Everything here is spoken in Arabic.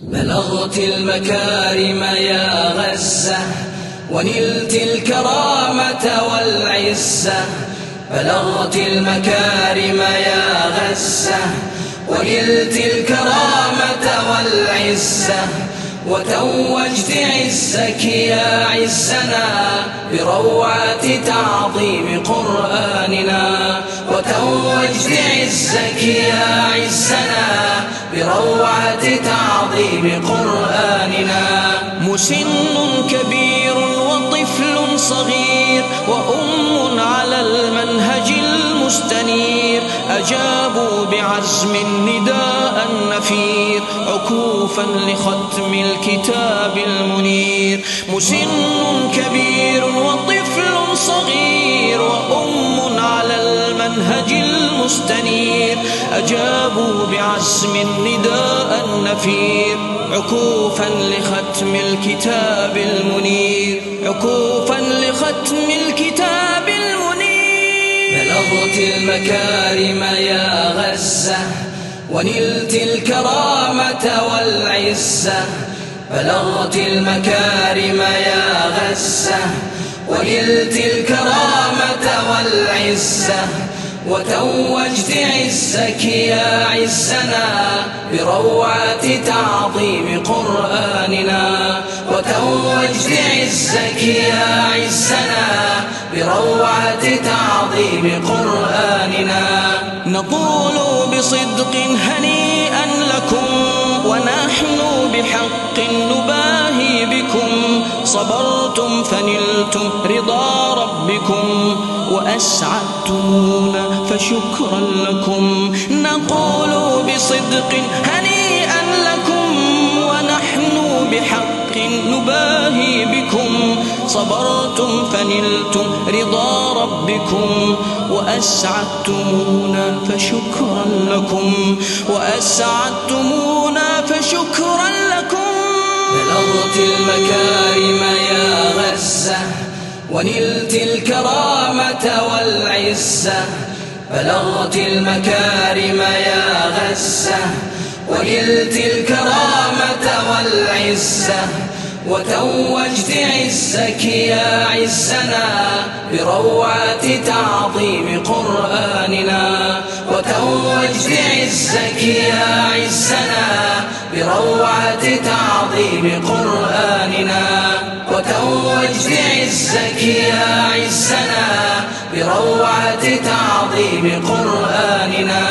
بلغت المكارم يا غزة ونلت الكرامة والعزة. بلغت المكارم يا غزة ونلت الكرامة والعزة، وتوجت عزك يا عزنا بروعة تعظيم قرآننا. وتوجت عزك يا عزنا بروعة تعظيم قرآننا. مسن كبير وطفل صغير وأم على المنهج المستنير، أجابوا بعزم نداء النفير عكوفا لختم الكتاب المنير. مسن كبير وطفل صغير وأم على المنهج المستنير، أجابوا بعزم نداء النفير عكوفا لختم الكتاب المنير، عكوفا لختم الكتاب المنير. بلغت المكارم يا غزة ونلت الكرامة والعزة. بلغت المكارم يا غزة ونلت الكرامة والعزة، وتوجت عزك يا عزنا بروعة تعظيم قرآننا. وتوجت عزك يا عزنا بروعة تعظيم قرآننا. نقول بصدق هنيئا لكم ونحن بحق نباهي بكم، صبرتم فنلتم رضا ربكم وأسعدتمونا فشكرا لكم. نقول بصدق هنيئا لكم ونحن بحق نباهي بكم، صبرتم فنلتم رضا ربكم وأسعدتمونا فشكرا لكم، وأسعدتمونا فشكرا لكم. بلغت المكارم يا غزة ونلت الكرامة والعزة. بلغت المكارم يا غزة ونلت الكرامة والعزة، وتوجت عزك يا عزنا بروعة تعظيم قرآننا. وتوجت عزك يا عزنا بروعة تعظيم قرآننا. وتوجت عزك يا عزنا بروعة تعظيم قرآننا.